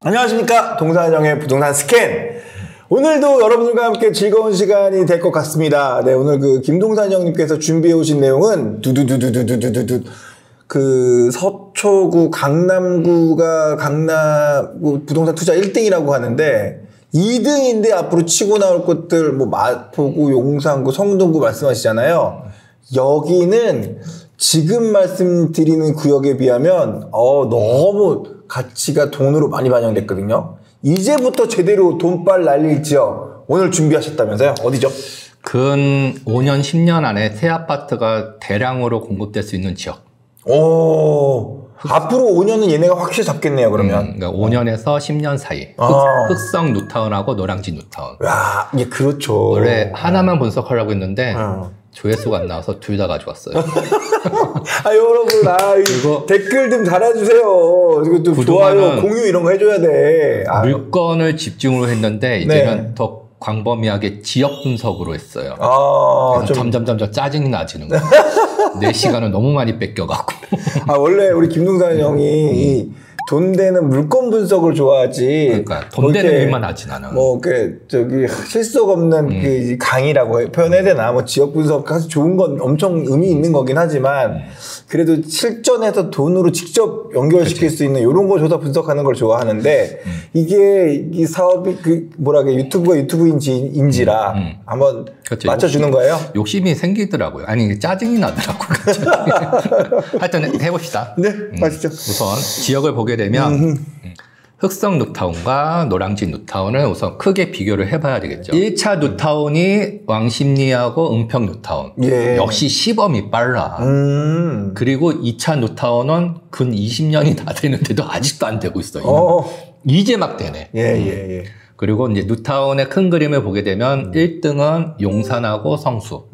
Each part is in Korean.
안녕하십니까, 동산영의 부동산 스캔. 오늘도 여러분들과 함께 즐거운 시간이 될 것 같습니다. 네, 오늘 김동산 형님께서 준비해 오신 내용은 서초구 강남구가 강남구 부동산 투자 1등이라고 하는데 2등인데 앞으로 치고 나올 곳들 마포구, 용산구, 성동구 말씀하시잖아요. 여기는 지금 말씀드리는 구역에 비하면 너무 가치가 돈으로 많이 반영됐거든요. 이제부터 제대로 돈빨 날릴 지역 오늘 준비하셨다면서요? 어디죠? 근 5년, 10년 안에 새 아파트가 대량으로 공급될 수 있는 지역. 앞으로 5년은 얘네가 확실히 잡겠네요, 그러면. 그러니까 5년에서 10년 사이. 흑성 뉴타운하고 노량진 뉴타운. 야, 이게 그렇죠. 원래 하나만 분석하려고 했는데 조회수가 안 나와서 둘 다 가져왔어요. 여러분, 이거 댓글 좀 달아주세요. 이거 좀 좋아요, 공유 이런 거 해줘야 돼. 물건을 집중으로 했는데 이제는 더 광범위하게 지역 분석으로 했어요. 점점 짜증이 나지는 거예요. 내 시간을 너무 많이 뺏겨갖고. 원래 우리 김동산 형이 돈 되는 물건 분석을 좋아하지. 그러니까 돈 되는 일만 하진 않아. 실속 없는 강의라고 표현해야 되나? 지역 분석 사실 좋은 건 엄청 의미 있는 거긴 하지만 그래도 실전에서 돈으로 직접 연결시킬 수 있는 이런 거 조사 분석하는 걸 좋아하는데 이게 이 사업이 유튜브가 유튜브인지라 한번 맞춰주는 거예요? 욕심이 생기더라고요. 아니 짜증이 나더라고요. 하여튼 해봅시다. 네, 가시죠. 우선 지역을 보게 되면 흑성 뉴타운과 노량진 뉴타운을 우선 크게 비교를 해봐야 되겠죠. 1차 뉴타운이 왕십리하고 응평 뉴타운. 역시 시범이 빨라. 그리고 2차 뉴타운은 근 20년이 다 되는데도 아직도 안 되고 있어요. 이제 막 되네. 그리고 이제 뉴타운의 큰 그림을 보게 되면 1등은 용산하고 성수.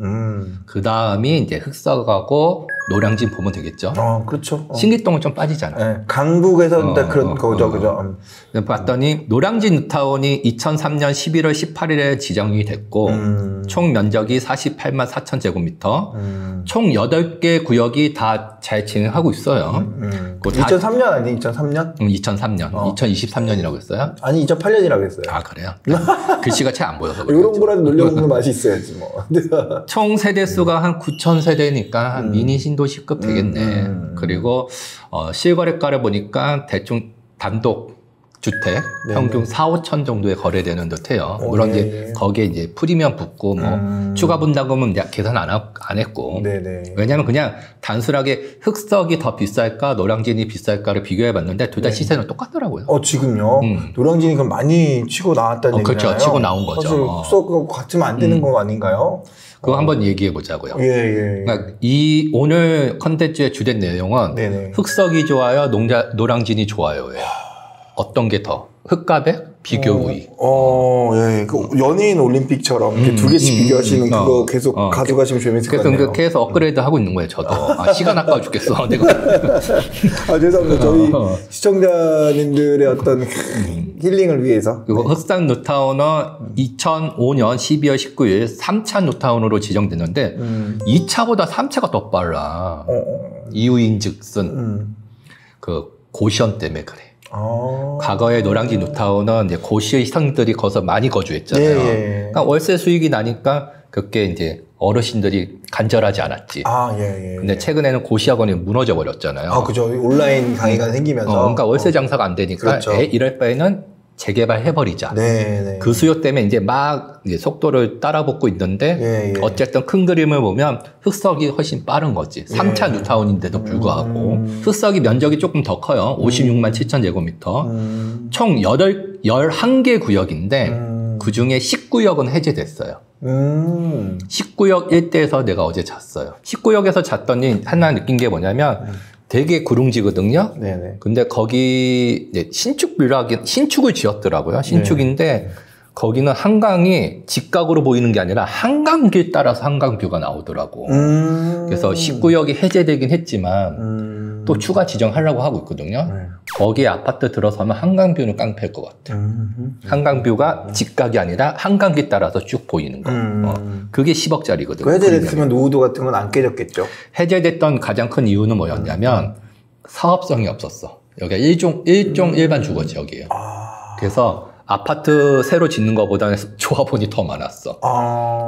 그 다음이 이제 흑석하고 노량진 보면 되겠죠. 그렇죠. 신기동은 좀 빠지잖아. 네, 강북에서 그런 거죠, 그죠. 봤더니 노량진 뉴타운이 2003년 11월 18일에 지정이 됐고 총 면적이 48만 4천 제곱미터, 총 8개 구역이 다 잘 진행하고 있어요. 2003년 아니 2003년? 2003년, 2023년이라고 했어요? 아니 2008년이라고 했어요. 그래요? 글씨가 잘 안 보여서 그래요. 이런 거라도 놀려보는 맛이 있어야지 뭐. 총 세대수가 한 9천 세대니까 한 미니 신도시급 되겠네. 그리고 실거래가를 보니까 대충 단독 주택 평균 4, 5천 정도에 거래되는 듯해요. 물론 이제 거기에 이제 프리미엄 붙고 추가 분담금은 계산 안 했고. 왜냐하면 그냥 단순하게 흑석이 더 비쌀까 노량진이 비쌀까를 비교해봤는데 둘 다 시세는 똑같더라고요. 지금요? 노량진이 그럼 많이 치고 나왔다는 얘기잖아요. 그렇죠. 치고 나온 거죠. 사실 흑석하고 같으면 안 되는 거 아닌가요? 그거 한번 얘기해 보자고요. 그러니까 이 오늘 컨텐츠의 주된 내용은 흑석이 좋아요, 노량진이 좋아요예요. 어떤 게 더? 흑가백? 비교 우위. 연예인 올림픽처럼 이렇게 두 개씩 비교하시는 그거 계속 가져가시면 재밌을 것 같네요. 그래서 계속 업그레이드 하고 있는 거예요, 저도. 시간 아까워 죽겠어. 내가. 죄송합니다. 저희 시청자님들의 어떤 힐링을 위해서. 그리고 흑산 뉴타운은 2005년 12월 19일 3차 뉴타운으로 지정됐는데 2차보다 3차가 더 빨라. 이유인 즉슨 고시원 때문에 그래. 과거에 노량진 뉴타운은 이제 고시생들이 거기서 많이 거주했잖아요. 그러니까 월세 수익이 나니까 그게 이제 어르신들이 간절하지 않았지. 근데 최근에는 고시학원이 무너져 버렸잖아요. 그죠. 온라인 강의가 생기면서. 그러니까 월세 장사가 안 되니까 이럴 바에는 재개발해버리자. 그 수요 때문에 이제 막 속도를 따라붙고 있는데 어쨌든 큰 그림을 보면 흑석이 훨씬 빠른 거지. 3차 뉴타운인데도 불구하고 흑석이 면적이 조금 더 커요. 56만 7천 제곱미터. 총 11개 구역인데 그중에 10구역은 해제됐어요. 10구역 일대에서 내가 어제 잤어요. 10구역에서 잤더니 하나 느낀 게 뭐냐면 되게 구릉지거든요. 근데 거기 이제 신축을 지었더라고요. 신축인데 거기는 한강이 직각으로 보이는 게 아니라 한강길 따라서 한강뷰가 나오더라고. 그래서 10구역이 해제되긴 했지만 또 추가 지정하려고 하고 있거든요. 거기에 아파트 들어서면 한강뷰는 깡패일 것 같아. 한강뷰가 직각이 아니라 한강길 따라서 쭉 보이는 거. 그게 10억짜리거든요. 해제됐으면 노후도 같은 건 안 깨졌겠죠. 해제됐던 가장 큰 이유는 뭐였냐면 사업성이 없었어. 여기가 일종 일반 주거 지역이에요. 그래서 아파트 새로 짓는 것보다는 조합원이 더 많았어.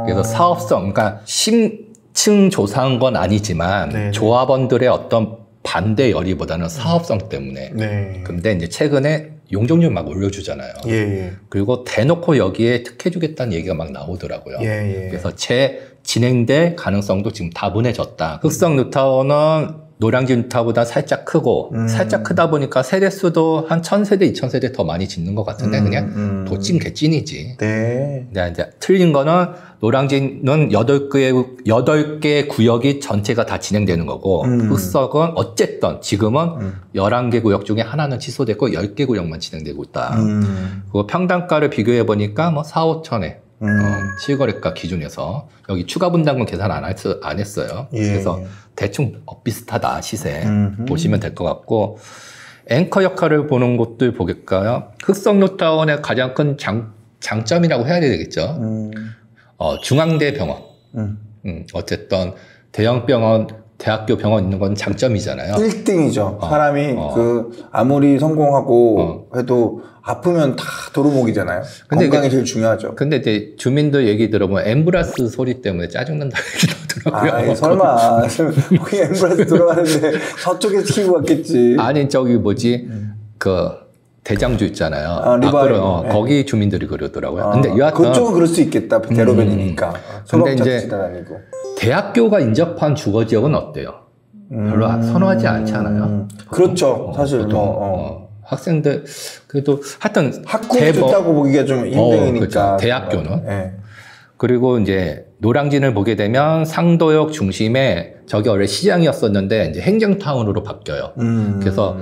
그래서 사업성, 그러니까 심층 조사한 건 아니지만 네네. 조합원들의 어떤 반대 열의보다는 사업성 때문에. 네. 근데 이제 최근에 용적률 막 올려주잖아요. 예. 그리고 대놓고 여기에 특혜주겠다는 얘기가 막 나오더라고요. 예. 그래서 진행될 가능성도 지금 다분해졌다. 흑성 뉴타운은 노량진 뉴타운보다 살짝 크고 살짝 크다 보니까 세대수도 한 1000세대, 2000세대 더 많이 짓는 것 같은데 그냥 도찐 개찐이지. 네. 근데 이제 틀린 거는 노량진은 8개 구역이 전체가 다 진행되는 거고 흑석은 어쨌든 지금은 11개 구역 중에 하나는 취소됐고 10개 구역만 진행되고 있다. 그리고 평당가를 비교해 보니까 뭐 4, 5천에 실거래가 기준에서 여기 추가 분담금 계산 안 했어요. 예. 그래서 대충 비슷하다 시세 보시면 될 것 같고 앵커 역할을 보는 곳들 보겠까요? 흑성 뉴타운의 가장 큰 장점이라고 해야 되겠죠. 중앙대 병원. 어쨌든 대형 병원, 대학교 병원 있는 건 장점이잖아요. 1등이죠. 사람이 아무리 성공하고 해도 아프면 다 도루묵이잖아요. 근데 건강이 제일 중요하죠. 근데 이제 주민들 얘기 들어보면 앰뷸런스 소리 때문에 짜증난다 얘기도 하더라고요. 설마 거기 앰뷸런스 돌아가는데 서쪽에 시키고 갔겠지. 아니 저기 뭐지 그 대장주 있잖아요. 리바이. 네. 거기 주민들이 그러더라고요. 근데 여하튼 그쪽은 그럴 수 있겠다. 대로변이니까. 근데 이제 대학교가 인접한 주거 지역은 어때요? 별로 선호하지 않잖아요. 그렇죠. 사실 학생들 그래도 하여튼 학군이 좋다고 보기가 좀 힘들니까. 그렇죠. 대학교는. 네. 그리고 이제 노량진을 보게 되면 상도역 중심에 저기 원래 시장이었었는데 이제 행정타운으로 바뀌어요. 그래서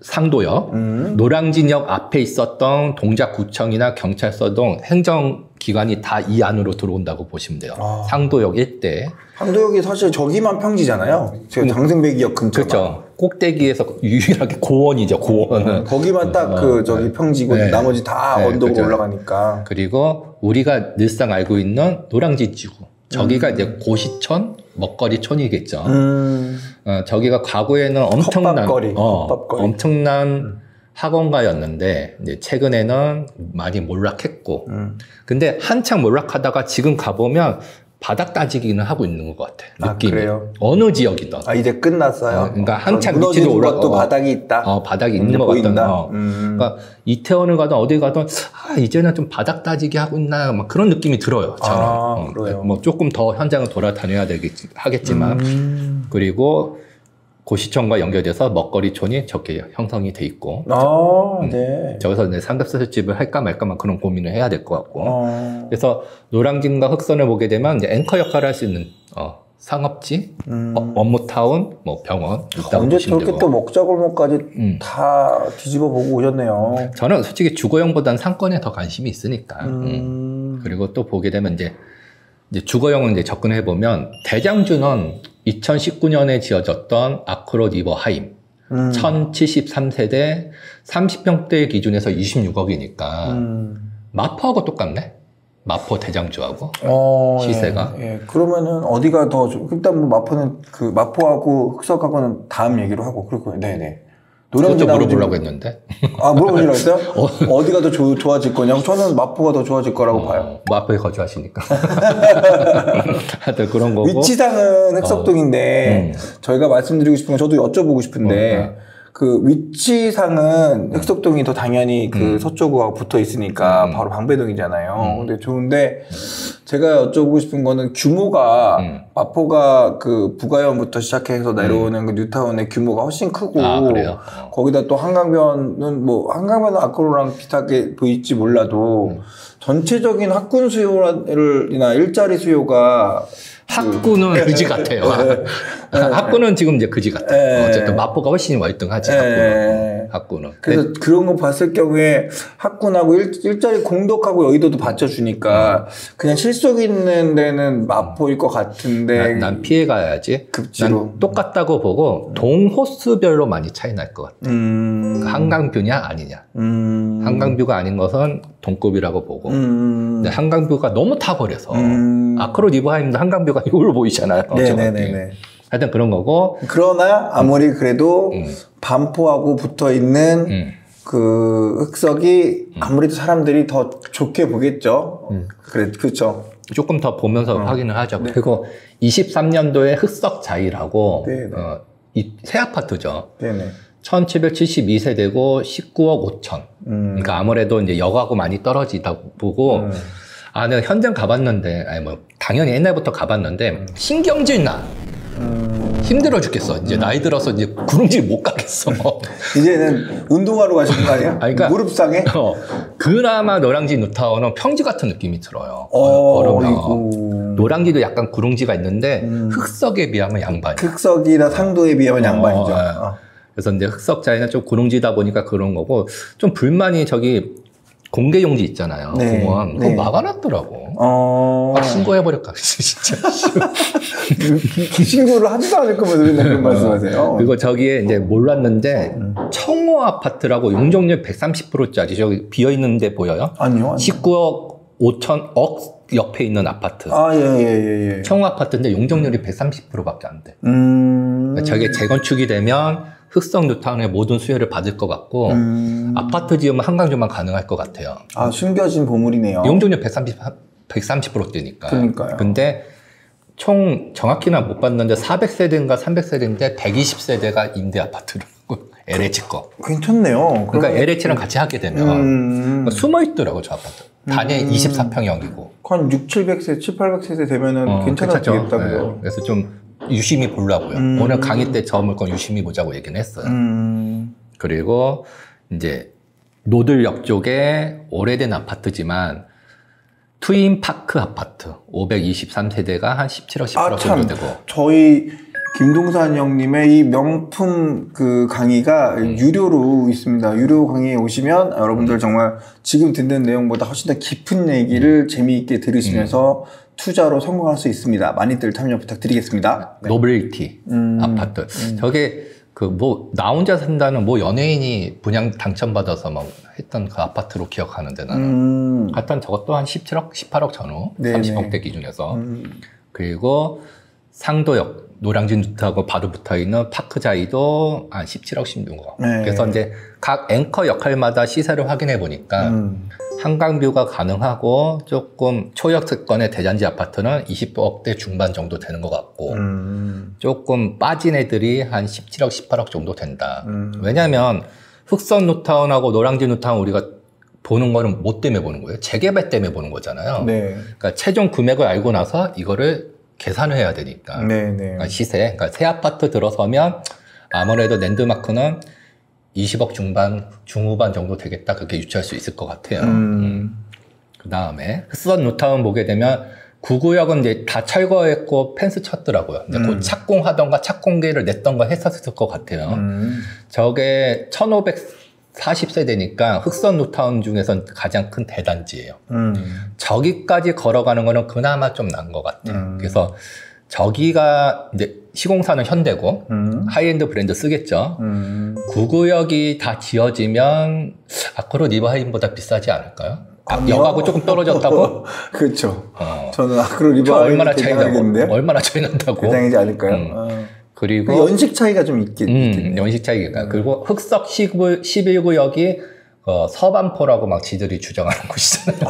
상도역, 노량진역 앞에 있었던 동작구청이나 경찰서동 행정기관이 다 이 안으로 들어온다고 보시면 돼요. 상도역 일대. 상도역이 사실 저기만 평지잖아요. 제가 장생배기역 근처만. 그렇죠. 꼭대기에서 유일하게 고원이죠, 고원은. 거기만 딱 저기 평지고 네. 나머지 다 언덕으로 그렇죠. 올라가니까. 그리고 우리가 늘상 알고 있는 노량진 지구. 저기가 이제 고시촌, 먹거리촌이겠죠. 저기가 과거에는 엄청난 학원가였는데 이제 최근에는 많이 몰락했고. 근데 한창 몰락하다가 지금 가보면 바닥 따지기는 하고 있는 것 같아. 느낌이. 그래요? 어느 지역이든. 이제 끝났어요. 그러니까 한창 밑으로 올라. 또 바닥이 있다. 바닥이 있는 것 같다. 그러니까 이태원을 가든 어디 가든 이제는 좀 바닥 따지기 하고 있나 막 그런 느낌이 들어요. 저는. 그래요. 뭐 조금 더 현장을 돌아다녀야 하겠지만 그리고 고시촌과 연결돼서 먹거리촌이 저렇게 형성이 돼 있고. 네. 저기서 이제 삼겹살집을 할까 말까만 그런 고민을 해야 될 것 같고. 그래서 노량진과 흑선을 보게 되면 이제 앵커 역할을 할 수 있는 상업지, 업무타운, 뭐 병원. 언제 저렇게 또 먹자골목까지 다 뒤집어 보고 오셨네요. 저는 솔직히 주거용보다는 상권에 더 관심이 있으니까. 그리고 또 보게 되면 이제 주거용은 이제 접근해 보면 대장주는 2019년에 지어졌던 아크로 리버 하임 1073세대 30평대 기준에서 26억이니까 마포하고 똑같네. 마포 대장주하고 시세가. 예. 그러면은 어디가 더 일단 뭐 마포는 그 마포하고 흑석하고는 다음 얘기로 하고 그렇고 네네. 그것도 물어보려고 했는데. 물어보시려고 했어요? 어디가 더 좋아질 거냐고? 저는 마포가 더 좋아질 거라고 봐요. 마포에 거주하시니까. 하여튼 그런 거고. 위치상은 흑석동인데, 저희가 말씀드리고 싶은 건 저도 여쭤보고 싶은데, 그 위치상은 흑석동이 더 당연히 그 서초구하고 붙어 있으니까 바로 방배동이잖아요. 근데 좋은데, 제가 여쭤보고 싶은 거는 규모가 마포가 그 부가연부터 시작해서 내려오는 그 뉴타운의 규모가 훨씬 크고 그래요? 거기다 또 한강변은 뭐 한강변은 아크로랑 비슷하게 보일지 몰라도 전체적인 학군 수요나 일자리 수요가 학군은 그지 같아요. 학군은 지금 이제 그지 같아요. 어쨌든 마포가 훨씬 월등하지. 학군은. 그래서 그런 거 봤을 경우에 학군하고 일자리 공덕하고 여의도도 받쳐주니까 그냥 실속 있는 데는 마포일 것 같은데 난 피해 가야지. 급지로. 난 똑같다고 보고 동호수별로 많이 차이 날 것 같아. 한강뷰냐 아니냐. 한강뷰가 아닌 것은 동급이라고 보고 근데 한강뷰가 너무 탁월해서 아크로 리버하임도 한강뷰가 이걸로 보이잖아요. 네네네. 하여튼 그런 거고. 그러나 아무리 그래도 반포하고 붙어 있는 그 흑석이 아무래도 사람들이 더 좋게 보겠죠. 그래, 그렇죠. 조금 더 보면서 확인을 하죠. 네. 그리고 23년도에 흑석자이라고 이 새 아파트죠. 네네. 1772세대고 19억 5천. 그러니까 아무래도 이제 역하고 많이 떨어지다 보고 내가 현장 가봤는데, 아니 뭐 당연히 옛날부터 가봤는데 신경질 나. 힘들어 죽겠어. 이제 나이 들어서 이제 구릉질 못 가겠어. 이제는 운동하러 가시는 거 아니야? 그러니까 무릎 상해? 그나마 노량진 뉴타운은 평지 같은 느낌이 들어요. 걸으면. 노량진도 약간 구릉지가 있는데 흑석에 비하면 양반이야. 흑석이나 상도에 비하면 양반이죠. 그래서 이제 흑석자에는 좀 구릉지다 보니까 그런 거고, 좀 불만이 저기 공개용지 있잖아요. 네. 공원. 그거 막아놨더라고. 신고해버릴까, 진짜. 신고를 하지도 않을 거면서 맨날 그런 말씀하세요. 그리고 저기에 이제 몰랐는데, 청호 아파트라고 용적률 130%짜리 저기 비어있는데 보여요? 아니요. 19억 5천억 옆에 있는 아파트. 예. 청호 아파트인데 용적률이 130%밖에 안 돼. 그러니까 저게 재건축이 되면 흑석 뉴타운의 모든 수혜를 받을 것 같고, 아파트 지으면 한강조망 가능할 것 같아요. 숨겨진 보물이네요. 용적률 130%대니까. 그러니까요. 근데 총 정확히는 못 봤는데 400세대인가 300세대인데 120세대가 임대 아파트로 LH 거. 괜찮네요. 그러니까 LH랑 같이 하게 되면 그러니까 숨어 있더라고, 저 아파트. 단에 24평형이고. 한 6, 700세, 7, 800세대 되면은 괜찮아지겠다. 네. 그래서 좀 유심히 보려고요. 오늘 강의 때 저 물건 유심히 보자고 얘기는 했어요. 그리고 이제 노들역 쪽에 오래된 아파트지만 트윈파크 아파트 523세대가 한 17억 18억 정도 되고. 저희 김동산 형님의 이 명품 그 강의가 유료로 있습니다. 유료 강의에 오시면 여러분들 정말 지금 듣는 내용보다 훨씬 더 깊은 얘기를 재미있게 들으시면서 투자로 성공할 수 있습니다. 많이들 참여 부탁드리겠습니다. 네. 노벨티 아파트. 저게 그 뭐 나 혼자 산다는 뭐 연예인이 분양 당첨받아서 막 했던 그 아파트로 기억하는데 나는. 하여튼 저것도 한 17억, 18억 전후. 30억대 기준에서. 그리고 상도역 노량진 뉴타운하고 바로 붙어 있는 파크자이도 한 17억 16억. 네. 그래서 이제 각 앵커 역할마다 시세를 확인해 보니까 한강뷰가 가능하고 조금 초역세권의 대단지 아파트는 20억대 중반 정도 되는 것 같고 조금 빠진 애들이 한 17억 18억 정도 된다. 왜냐하면 흑석 뉴타운하고 노량진 뉴타운 우리가 보는 거는 뭐 때문에 보는 거예요? 재개발 때문에 보는 거잖아요. 네. 그러니까 최종 금액을 알고 나서 이거를 계산을 해야 되니까. 그러니까 시세. 그러니까 새 아파트 들어서면 아무래도 랜드마크는 20억 중반, 중후반 정도 되겠다. 그렇게 유추할 수 있을 것 같아요. 그 다음에 흑석 뉴타운 보게 되면 구구역은 이제 다 철거했고 펜스 쳤더라고요. 이제 곧 착공하던가 착공계를 냈던가 했었을 것 같아요. 저게 1540세대니까 흑석 뉴타운 중에선 가장 큰 대단지예요. 저기까지 걸어가는 거는 그나마 좀 난 것 같아요. 그래서 저기가 이제 시공사는 현대고 하이엔드 브랜드 쓰겠죠. 구구역이 다 지어지면 아크로 리버하임보다 비싸지 않을까요? 역하고 조금 떨어졌다고? 그렇죠. 저는 아크로 리버하임 얼마나 차이 나고 얼마나 차이 난다고? 대장이지 않을까요? 그리고 그 연식 차이가 좀 있겠네요. 연식 차이가. 그리고 흑석 11구역이 서반포라고 막 지들이 주장하는 곳이잖아요.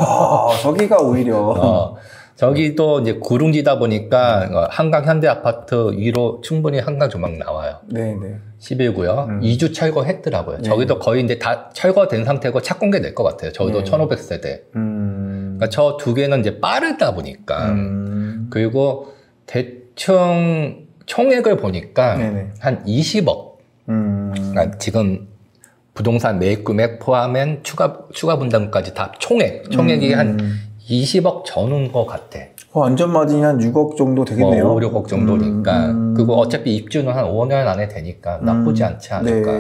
저기가 오히려 저기도 이제 구릉지다 보니까 한강 현대 아파트 위로 충분히 한강 조망 나와요. 네네. 11구역 2주 철거했더라고요. 저기도 거의 이제 다 철거된 상태고 착공계 낼 것 같아요. 저기도 1500세대. 그러니까 저 두 개는 이제 빠르다 보니까. 그리고 대충 총액을 보니까 한 20억. 그러니까 지금 부동산 매입 금액 포함한 추가 분담까지 다 총액이 한 20억 전후인 것 같아. 안전 마진이 한 6억 정도 되겠네요. 5, 6억 정도니까. 그리고 어차피 입주는 한 5년 안에 되니까 나쁘지 않지 않을까.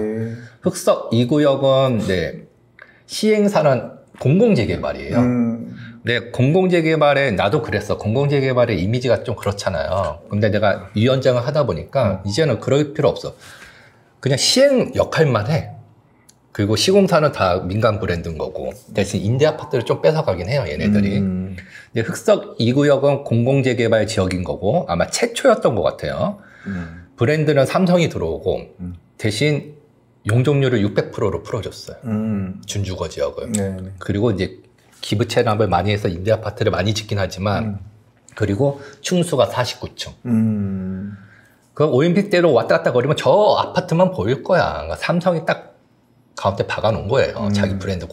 흑석 2구역은 시행사는 공공재개발이에요. 네, 공공재개발에 나도 그랬어. 공공재개발의 이미지가 좀 그렇잖아요. 근데 내가 위원장을 하다 보니까 이제는 그럴 필요 없어. 그냥 시행 역할만 해. 그리고 시공사는 다 민간 브랜드인 거고 대신 임대 아파트를 좀 뺏어가긴 해요, 얘네들이. 근데 흑석 2구역은 공공재개발 지역인 거고 아마 최초였던 것 같아요. 브랜드는 삼성이 들어오고 대신 용적률을 600%로 풀어줬어요. 준주거 지역을. 네네. 그리고 이제 기부 체납을 많이 해서 임대 아파트를 많이 짓긴 하지만 그리고 층수가 49층. 그 올림픽대로 왔다 갔다 거리면 저 아파트만 보일 거야. 그러니까 삼성이 딱 가운데 박아놓은 거예요. 자기 브랜드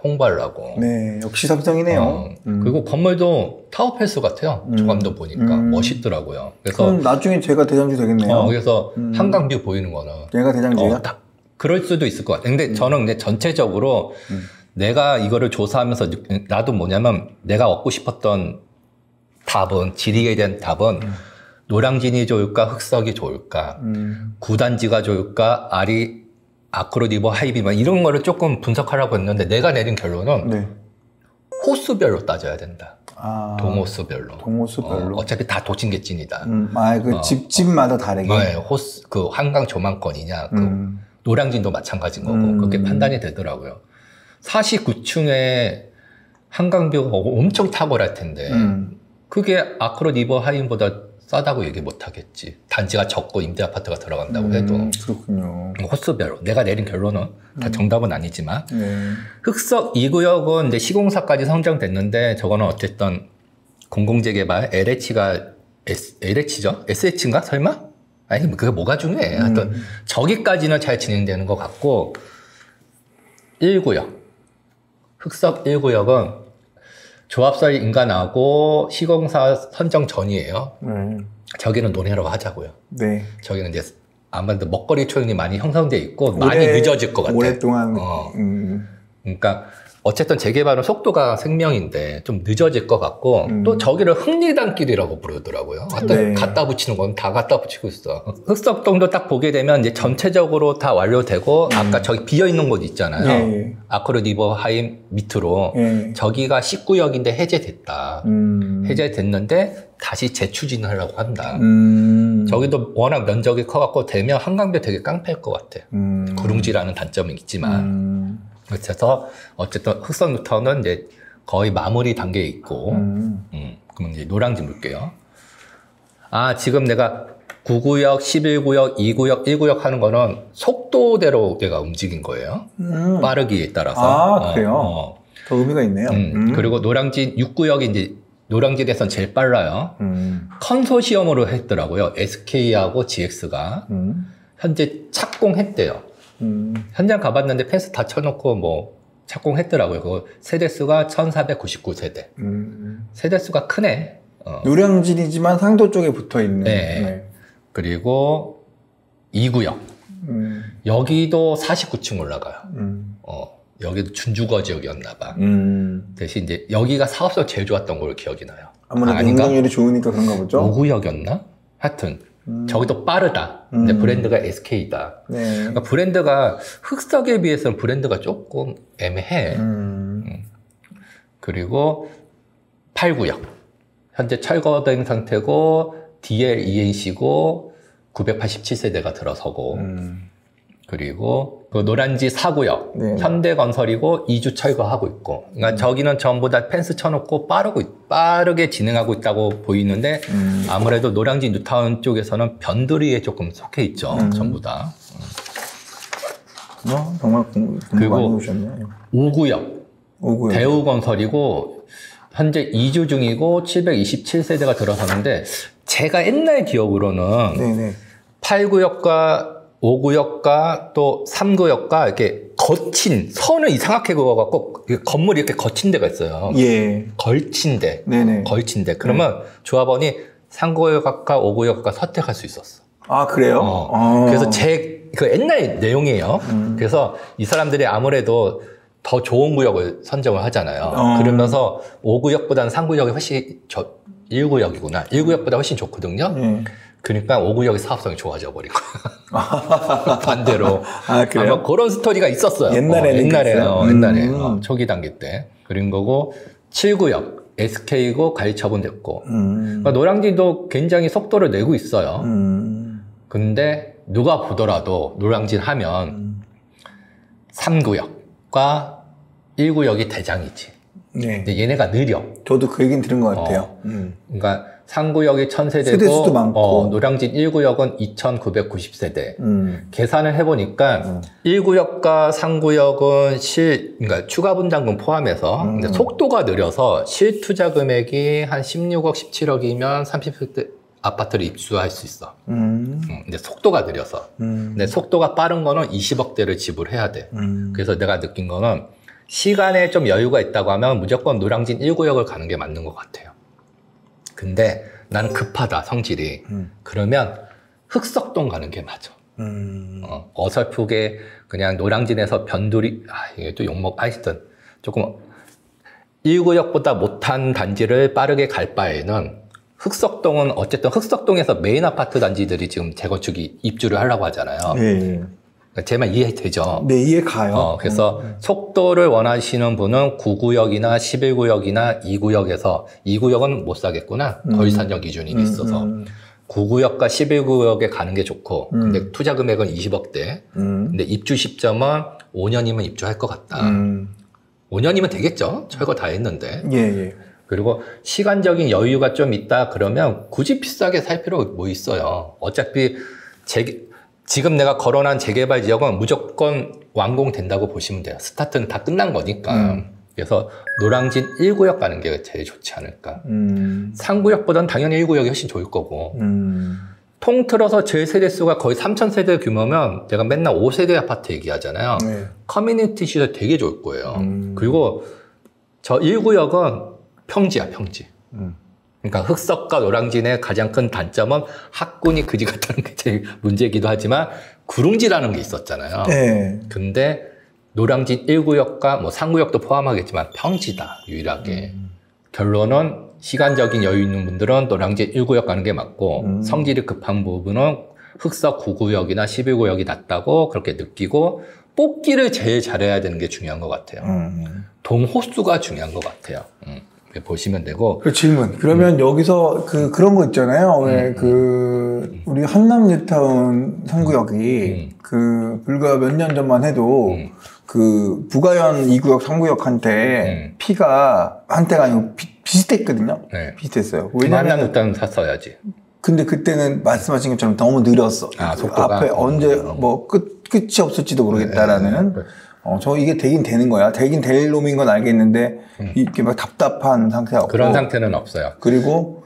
홍보하려고. 네, 역시 삼성이네요. 그리고 건물도 타워팰스 같아요. 조감도 보니까 멋있더라고요. 그래서 그럼 나중에 제가 대장주 되겠네요. 그래서 한강뷰 보이는 거는. 얘가 대장주야? 그럴 수도 있을 것 같아요. 근데 저는 근데 전체적으로 내가 이거를 조사하면서 나도 뭐냐면 내가 얻고 싶었던 답은 지리에 대한 답은 노량진이 좋을까 흑석이 좋을까 구단지가 좋을까 아크로리버 하이비만 이런 거를 조금 분석하려고 했는데 내가 내린 결론은 네. 호수별로 따져야 된다. 동호수별로. 동호수별로. 어차피 다 도찐개찐이다. 그 집마다 다르게. 네, 그 한강 조망권이냐, 그 노량진도 마찬가지인 거고 그렇게 판단이 되더라고요. 49층에 한강뷰가 엄청 탁월할 텐데 그게 아크로리버 하이보다 싸다고 얘기 못 하겠지. 단지가 적고 임대 아파트가 들어간다고 해도. 그렇군요. 호수별로. 내가 내린 결론은 다 정답은 아니지만. 흑석 2구역은 이제 시공사까지 선정됐는데 저거는 어쨌든 공공재개발 LH가 LH죠? SH인가? 설마? 아니 그게 뭐가 중요해. 하여튼 저기까지는 잘 진행되는 것 같고 1구역. 흑석 1구역은 조합설 인가나고 시공사 선정 전이에요. 저기는 논의하러 하자고요. 네. 저기는 이제 아무래도 먹거리 초연이 많이 형성돼 있고 많이 늦어질 것 같아요. 오랫동안. 그러니까 어쨌든 재개발은 속도가 생명인데 좀 늦어질 것 같고 또 저기를 흥리단길이라고 부르더라고요. 네. 갖다 붙이는 건 다 갖다 붙이고 있어. 흑석동도 딱 보게 되면 이제 전체적으로 다 완료되고 아까 저기 비어 있는 곳 있잖아요. 네. 아크로리버 하임 밑으로 저기가 19역인데 해제됐다. 해제됐는데 다시 재추진을 하려고 한다. 저기도 워낙 면적이 커갖고 되면 한강뷰 되게 깡패일 것 같아. 구릉지라는 단점은 있지만. 그래서 어쨌든 흑석 뉴타운은 이제 거의 마무리 단계에 있고, 그럼 이제 노량진 볼게요. 지금 내가 9구역, 11구역, 2구역, 1구역 하는 거는 속도대로 내가 움직인 거예요. 빠르기에 따라서. 그래요? 더 의미가 있네요. 그리고 노량진 6구역이 이제 노량진에선 제일 빨라요. 컨소시엄으로 했더라고요. SK하고 GX가. 현재 착공했대요. 현장 가봤는데 펜스 다 쳐놓고 뭐 착공했더라고요. 그 세대수가 1499세대. 세대수가 크네. 노량진이지만 상도 쪽에 붙어있네. 네. 그리고 2구역. 여기도 49층 올라가요. 여기도 준주거 지역이었나봐. 대신 이제 여기가 사업성 제일 좋았던 걸로 기억이 나요. 아무래도 운동률이 좋으니까 그런가 보죠? 5구역이었나? 하여튼 저기도 빠르다. 근데 브랜드가 SK다. 네. 그러니까 브랜드가 흑석에 비해서는 브랜드가 조금 애매해. 그리고 8구역. 현재 철거된 상태고 DL ENC고 987세대가 들어서고 그리고 그 노란지 4구역 네. 현대건설이고 2주 철거하고 있고 그러니까 저기는 전부 다 펜스 쳐놓고 빠르게 진행하고 있다고 보이는데 아무래도 노량진 뉴타운 쪽에서는 변두리에 조금 속해 있죠. 전부 다. 정말 공부 많이 오셨네. 5구역 대우건설이고 현재 2주 중이고 727세대가 들어서는데 제가 옛날 기억으로는 네네. 8구역과 5구역과 또 3구역과 이렇게 거친 선을 이상하게 그어갖고 건물이 이렇게 거친 데가 있어요. 예. 걸친 데. 네네. 걸친 데. 그러면 조합원이 3구역과 5구역과 선택할 수 있었어. 그래요? 그래서 그 옛날 내용이에요. 그래서 이 사람들이 아무래도 더 좋은 구역을 선정을 하잖아요. 그러면서 5구역보다는 3구역이 훨씬 1구역이구나. 1구역보다 훨씬 좋거든요. 그러니까 5구역의 사업성이 좋아져 버린 거야. 반대로. 그래요? 아마 그런 스토리가 있었어요. 옛날에 초기 단계 때. 그런 거고 7구역 SK고 관리 처분됐고 그러니까 노량진도 굉장히 속도를 내고 있어요. 근데 누가 보더라도 노량진 하면 3구역과 1구역이 대장이지. 네. 근데 얘네가 느려. 저도 그 얘기는 들은 것 같아요. 그러니까 상구역이 1000세대고 세대수도 많고 노량진 1구역은 2990세대. 계산을 해보니까 1구역과 상구역은 그러니까 추가 분담금 포함해서 속도가 느려서 실투자 금액이 한 16억, 17억이면 30세대 아파트를 입주할 수 있어. 근데 속도가 느려서. 근데 속도가 빠른 거는 20억대를 지불해야 돼. 그래서 내가 느낀 거는 시간에 좀 여유가 있다고 하면 무조건 노량진 1구역을 가는 게 맞는 것 같아요. 근데 나는 급하다, 성질이. 그러면 흑석동 가는 게 맞아. 어설프게 그냥 노량진에서 변두리, 이게 또 욕먹, 하여튼 조금 1구역보다 못한 단지를 빠르게 갈 바에는 흑석동은 어쨌든 흑석동에서 메인 아파트 단지들이 지금 재건축이 입주를 하려고 하잖아요. 네. 제 말 이해되죠? 네, 이해가요. 그래서 속도를 원하시는 분은 9구역이나 11구역이나 2구역에서 2구역은 못 사겠구나. 거리산정 기준이 있어서 9구역과 11구역에 가는 게 좋고 근데 투자 금액은 20억대 근데 입주 시점은 5년이면 입주할 것 같다. 5년이면 되겠죠? 철거 다 했는데. 예. 그리고 시간적인 여유가 좀 있다 그러면 굳이 비싸게 살 필요가 뭐 있어요. 어차피 지금 내가 거론한 재개발 지역은 무조건 완공된다고 보시면 돼요. 스타트는 다 끝난 거니까. 그래서 노량진 1구역 가는 게 제일 좋지 않을까. 상구역보다는 당연히 1구역이 훨씬 좋을 거고. 통틀어서 제 세대수가 거의 3000세대 규모면 내가 맨날 5세대 아파트 얘기하잖아요. 커뮤니티 시설 되게 좋을 거예요. 그리고 저 1구역은 평지야, 평지. 그러니까 흑석과 노량진의 가장 큰 단점은 학군이 그지 같다는 게 제일 문제이기도 하지만 구릉지라는 게 있었잖아요. 네. 근데 노량진 1구역과 뭐 상구역도 포함하겠지만 평지다, 유일하게. 결론은 시간적인 여유 있는 분들은 노량진 1구역 가는 게 맞고 성질이 급한 부분은 흑석 9구역이나 11구역이 낫다고 그렇게 느끼고 뽑기를 제일 잘해야 되는 게 중요한 것 같아요. 동호수가 중요한 것 같아요. 보시면 되고. 그 질문. 그러면 여기서 그런 거 있잖아요. 왜 우리 한남 뉴타운 3구역이 불과 몇 년 전만 해도 부가현 2구역 3구역한테 피가 한때가 아니고 비슷했거든요. 네. 비슷했어요. 왜냐면 한남 뉴타운 샀어야지. 근데 그때는 말씀하신 것처럼 너무 느렸어. 속도가. 앞에 언제 끝이 없을지도 모르겠다라는. 저 이게 되긴 되는 거야. 되긴 될 놈인 건 알겠는데 이렇게 막 답답한 상태가 그런 상태는 없어요. 그리고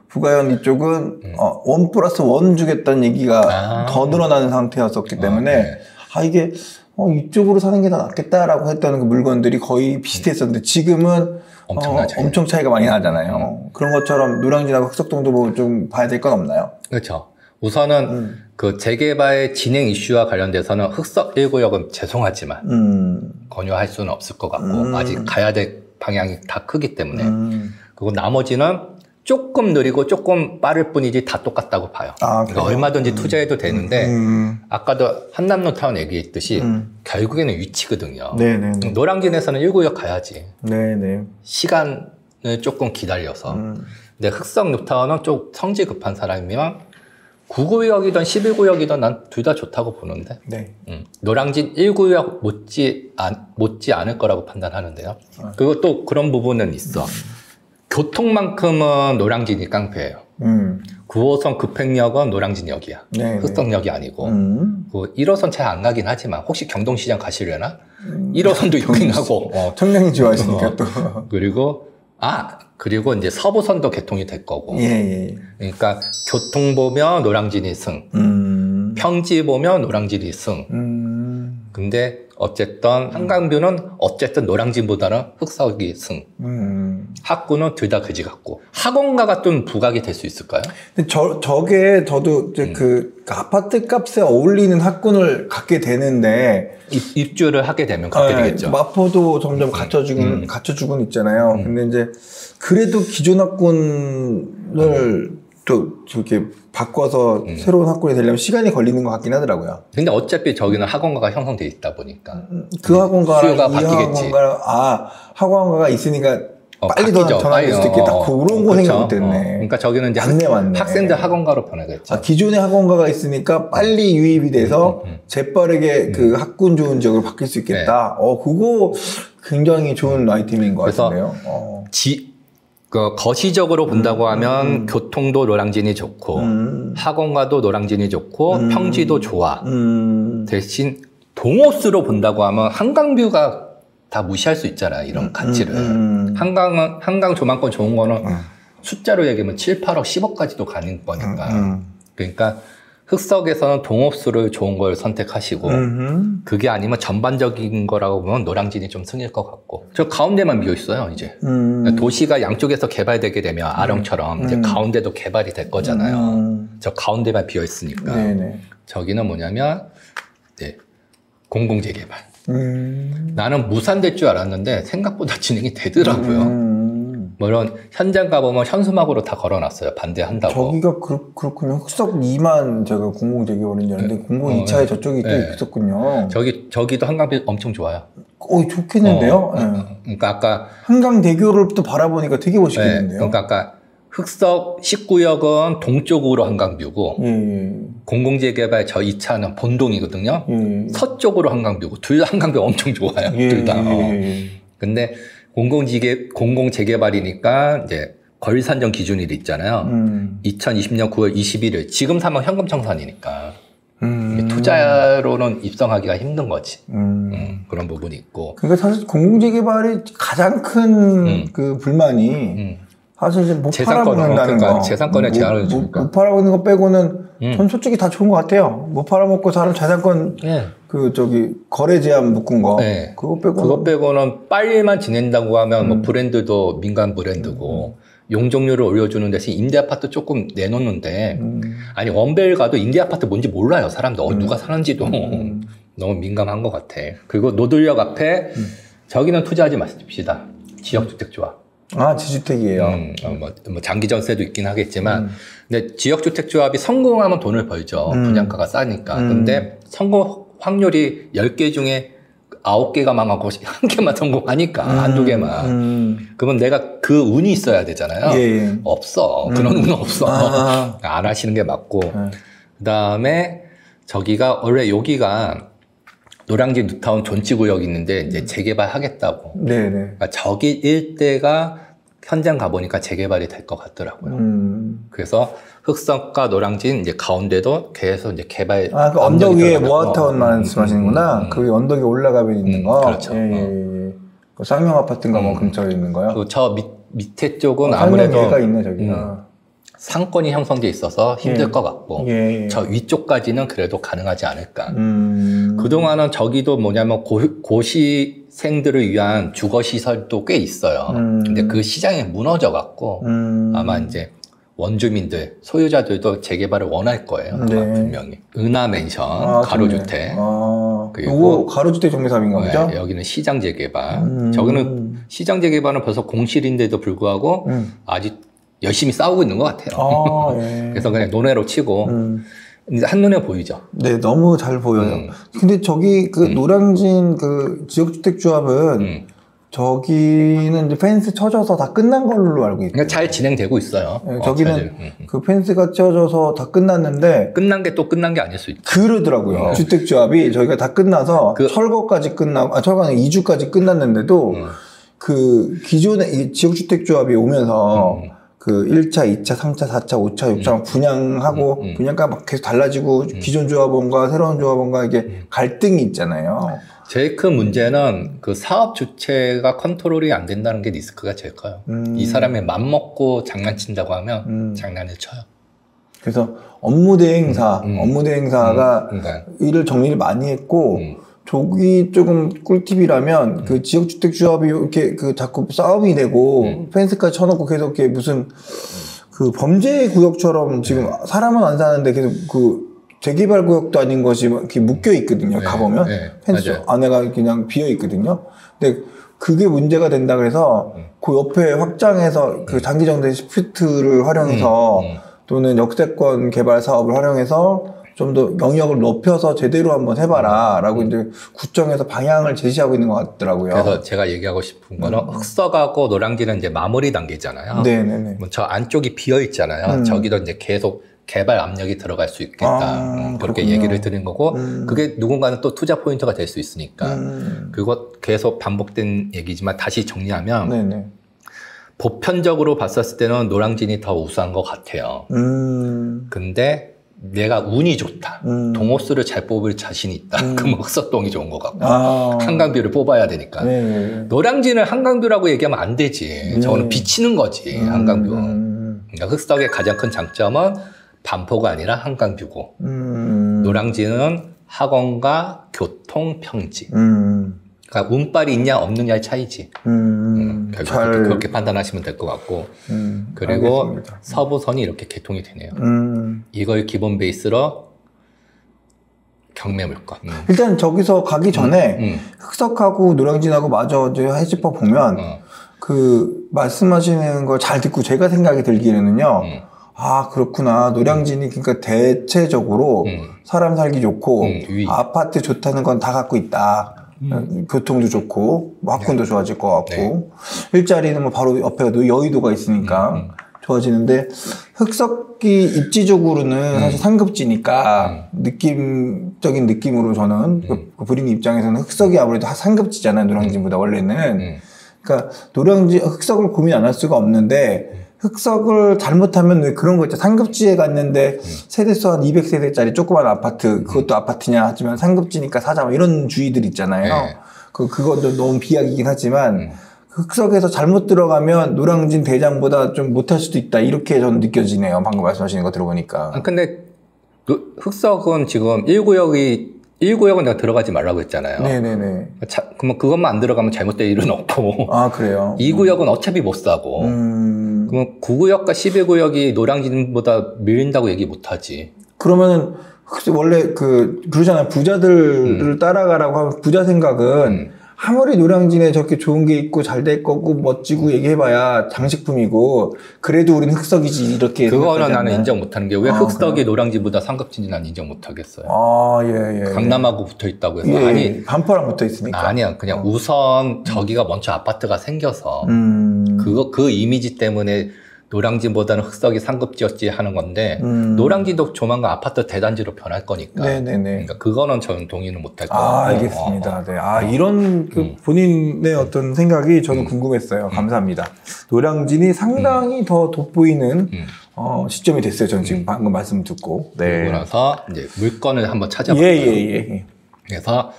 부가현 이쪽은 1+1 주겠다는 얘기가 더 늘어나는 상태였었기 때문에 이게 이쪽으로 사는 게 더 낫겠다라고 했던 그 물건들이 거의 비슷했었는데 지금은 엄청 차이가 많이 나잖아요. 그런 것처럼 노량진하고 흑석동도 뭐 좀 봐야 될 건 없나요? 그렇죠. 우선은 그 재개발 진행 이슈와 관련돼서는 흑석 1구역은 죄송하지만 권유할 수는 없을 것 같고 아직 가야 될 방향이 다 크기 때문에 그리고 나머지는 조금 느리고 조금 빠를 뿐이지 다 똑같다고 봐요. 그러니까 얼마든지 투자해도 되는데 아까도 한남 뉴타운 얘기했듯이 결국에는 위치거든요. 네네. 노량진에서는 1구역 가야지. 네네. 시간을 조금 기다려서. 근데 흑석 뉴타운은 좀 성질 급한 사람이면 9구역이든 11구역이든 난 둘 다 좋다고 보는데. 네. 노량진 1구역 못지 않을 거라고 판단하는데요. 그리고 또 그런 부분은 있어. 교통만큼은 노량진이 깡패예요. 9호선 급행역은 노량진역이야. 네네. 흑석역이 아니고. 1호선 잘 안 가긴 하지만 혹시 경동시장 가시려나? 1호선도 유행하고. 청량이 좋아하시니까 또. 그리고 이제 서부선도 개통이 될 거고. 그러니까 교통 보면 노량진이 승. 평지 보면 노량진이 승. 근데 어쨌든 한강뷰는 어쨌든 노량진보다는 흑석이 승. 학구는 둘 다 그지 같고. 학원가가 좀 부각이 될 수 있을까요? 근데 저게 저도 이제 그 아파트 값에 어울리는 학군을 갖게 되는데 입주를 하게 되면 갖게 되겠죠. 마포도 점점 갖춰주곤 있잖아요. 근데 이제 그래도 기존 학군을 또 이렇게 바꿔서 새로운 학군이 되려면 시간이 걸리는 것 같긴 하더라고요. 근데 어차피 저기는 학원가가 형성돼 있다 보니까 그 학원가랑 수요가 바뀌겠지. 학원가가 있으니까 빨리 더 전환될 수도 있겠다. 그런 거 생각 못했네. 그러니까 저기는 이제 맞네. 학생들 학원가로 변하겠죠. 기존의 학원가가 있으니까 빨리 유입이 돼서 재빠르게 그 학군 좋은 지역으로 바뀔 수 있겠다. 그거 굉장히 좋은 아이템인 것 같은데요. 그 거시적으로 본다고 하면 교통도 노량진이 좋고 학원가도 노량진이 좋고 평지도 좋아. 대신 동호수로 본다고 하면 한강뷰가 다 무시할 수 있잖아, 이런 가치를. 한강 조망권 좋은 거는 숫자로 얘기하면 7, 8억, 10억까지도 가는 거니까. 그러니까 흑석에서는 동호수를 좋은 걸 선택하시고 그게 아니면 전반적인 거라고 보면 노량진이 좀 승일 것 같고. 저 가운데만 비어 있어요, 이제. 도시가 양쪽에서 개발되게 되면 아령처럼 이제 가운데도 개발이 될 거잖아요. 저 가운데만 비어 있으니까. 저기는 뭐냐면 네, 공공재개발. 나는 무산될 줄 알았는데 생각보다 진행이 되더라고요. 물론 현장 가보면 현수막으로 다 걸어놨어요. 반대한다고. 저기가 그렇군요. 흑석 2만 제가 공공재개발인 줄 알았는데 공공 2차에 저쪽이 또 있었군요. 저기도 한강뷰 엄청 좋아요. 좋겠는데요? 그러니까 아까 한강대교를 또 바라보니까 되게 멋있겠는데요. 그러니까 아까 흑석 19역은 동쪽으로 한강뷰고 공공재개발 저 2차는 본동이거든요. 서쪽으로 한강뷰고 둘 다 한강뷰 엄청 좋아요. 둘 다. 근데 공공재개발이니까 이제 권리산정 기준이 있잖아요. 2020년 9월 21일 지금 사면 현금청산이니까 투자로는 입성하기가 힘든 거지. 그런 부분이 있고. 그러니까 사실 공공재개발이 가장 큰 그 불만이 사실 이제 못 팔아먹는다는 거. 재산권에 제한을 주니까. 못 팔아먹는 거 빼고는 전 솔직히 다 좋은 것 같아요. 못 팔아먹고 사람 재산권 거래 제한 묶은 거. 그거 빼고는 빨리만 지낸다고 하면 뭐 브랜드도 민간 브랜드고 용적률을 올려주는 대신 임대 아파트 조금 내놓는데 아니 원벨 가도 임대 아파트 뭔지 몰라요. 사람들 누가 사는지도 너무 민감한 것 같아. 그리고 노들역 앞에 저기는 투자하지 마십시다. 지역주택조합. 지주택이에요. 뭐 장기 전세도 있긴 하겠지만, 근데 지역주택조합이 성공하면 돈을 벌죠. 분양가가 싸니까. 근데 성공 확률이 10개 중에 9개가 망하고 1개만 성공하니까, 한두 개만. 그러면 내가 그 운이 있어야 되잖아요. 없어. 그런 운은 없어. 안 하시는 게 맞고. 그 다음에 저기가, 원래 여기가 노량진 뉴타운 존치구역이 있는데 이제 재개발하겠다고. 그러니까 저기 일대가 현장 가보니까 재개발이 될 것 같더라고요. 그래서 흑석과 노량진 이제 가운데도 계속 이제 개발. 그 언덕 위에 모아타운 말씀하시는구나. 그 언덕에 올라가면 있는 거. 그렇죠. 그 쌍용 아파트인가 뭐 근처에 있는 거요. 그 저 밑에 쪽은 아무래도 얘가 있네 저기가. 상권이 형성돼 있어서 힘들 것 같고 저 위쪽까지는 그래도 가능하지 않을까. 그동안은 저기도 뭐냐면 고시생들을 위한 주거시설도 꽤 있어요. 근데 그 시장이 무너져 갖고 아마 이제 원주민들, 소유자들도 재개발을 원할 거예요. 아마 분명히. 은하맨션, 가로주택. 그리고 가로주택 정비사업인가 보죠? 여기는 시장 재개발. 저기는 시장 재개발은 벌써 공실인데도 불구하고 아직 열심히 싸우고 있는 것 같아요. 그래서 그냥 논외로 치고 한눈에 보이죠. 네, 너무 잘 보여요. 근데 저기 그 노량진 그 지역주택조합은 저기는 이제 펜스 쳐져서 다 끝난 걸로 알고 있어요. 잘 진행되고 있어요. 저기는 그 펜스가 쳐져서 다 끝났는데 끝난 게 또 끝난 게 아닐 수 있죠. 그러더라고요. 주택조합이 저희가 다 끝나서 철거까지 끝나고 철거는 2주까지 끝났는데도 그 기존의 지역주택조합이 오면서 그 1차, 2차, 3차, 4차, 5차, 6차 분양하고 분양가 막 계속 달라지고 기존 조합원과 새로운 조합원과 이게 갈등이 있잖아요. 제일 큰 문제는 그 사업 주체가 컨트롤이 안 된다는 게 리스크가 제일 커요. 이 사람이 맘먹고 장난친다고 하면 장난을 쳐요. 그래서 업무대행사가 일을 정리를 많이 했고 저기 조금 꿀팁이라면 그 지역주택조합이 이렇게 그 자꾸 싸움이 되고 펜스까지 쳐놓고 계속 이렇게 무슨 그 범죄 구역처럼 지금 사람은 안 사는데 계속 그 재개발 구역도 아닌 것이 이렇게 묶여 있거든요. 가보면 펜스 맞아요. 안에가 그냥 비어 있거든요. 근데 그게 문제가 된다 그래서 그 옆에 확장해서 그 장기정대 시프트를 활용해서 또는 역세권 개발 사업을 활용해서 좀 더 영역을 높여서 제대로 한번 해봐라 라고 이제 구청에서 방향을 제시하고 있는 것 같더라고요. 그래서 제가 얘기하고 싶은 거는 흑석하고 노량진은 이제 마무리 단계잖아요. 네네네. 저 안쪽이 비어 있잖아요. 저기도 이제 계속 개발 압력이 들어갈 수 있겠다. 그렇게 그렇군요. 얘기를 드린 거고 그게 누군가는 또 투자 포인트가 될 수 있으니까 그리고 계속 반복된 얘기지만 다시 정리하면 보편적으로 봤었을 때는 노량진이 더 우수한 것 같아요. 근데 내가 운이 좋다. 동호수를 잘 뽑을 자신이 있다. 그럼 흑석동이 좋은 것 같고 한강뷰를 뽑아야 되니까. 노량진을 한강뷰라고 얘기하면 안 되지. 저거는 비치는 거지. 한강뷰. 그러니까 흑석의 가장 큰 장점은 반포가 아니라 한강뷰고 노량진은 학원과 교통, 평지. 그러니까 운빨이 있냐 없느냐의 차이지. 결국 그렇게 판단하시면 될 것 같고. 그리고 알겠습니다. 서부선이 이렇게 개통이 되네요. 이걸 기본 베이스로 경매물건. 일단 저기서 가기 전에 흑석하고 노량진하고 마저 해집어 보면 그 말씀하시는 걸 잘 듣고 제가 생각이 들기에는요. 아 그렇구나. 노량진이 그러니까 대체적으로 사람 살기 좋고 아파트 좋다는 건 다 갖고 있다. 교통도 좋고 뭐 학군도 좋아질 것 같고 일자리는 뭐 바로 옆에 여의도가 있으니까 좋아지는데 흑석이 입지적으로는 사실 상급지니까 느낌적인 느낌으로 저는 그 부린 입장에서는 흑석이 아무래도 상급지잖아요. 노량진보다 원래는. 그러니까 노량진 흑석을 고민 안 할 수가 없는데 흑석을 잘못하면 왜 그런 거 있죠. 상급지에 갔는데 세대수 한 200세대짜리 조그만 아파트, 그것도 아파트냐 하지만 상급지니까 사자, 뭐 이런 주의들 있잖아요. 그것도 너무 비약이긴 하지만, 흑석에서 잘못 들어가면 노량진 대장보다 좀 못할 수도 있다. 이렇게 저는 느껴지네요. 방금 말씀하시는 거 들어보니까. 근데 흑석은 지금 1구역은 내가 들어가지 말라고 했잖아요. 네네네. 그러면 그것만 안 들어가면 잘못될 일은 없고. 아, 그래요? 2구역은 어차피 못 사고. 그러면 9구역과 11구역이 노량진보다 밀린다고 얘기 못 하지. 그러면은, 원래 그러잖아요. 부자들을 따라가라고 하면 부자 생각은 아무리 노량진에 저렇게 좋은 게 있고 잘 될 거고 멋지고 얘기해봐야 장식품이고 그래도 우리는 흑석이지 이렇게 그거는 나는 인정 못하는 게 왜 흑석이 그래요? 노량진보다 상급진지 난 인정 못하겠어요. 예. 강남하고 붙어있다고 해서 아니 반포랑 붙어있으니까 아니야 그냥 우선 저기가 먼저 아파트가 생겨서 그 이미지 때문에 노량진보다는 흑석이 상급지였지 하는 건데 노량진도 조만간 아파트 대단지로 변할 거니까. 그러니까 그거는 저는 동의는 못할 거예요. 알겠습니다. 네. 이런 본인의 어떤 생각이 저는 궁금했어요. 감사합니다. 노량진이 상당히 더 돋보이는 시점이 됐어요. 저는 지금 방금 말씀 듣고. 그러고 나서 이제 물건을 한번 찾아볼게요. 예. 그래서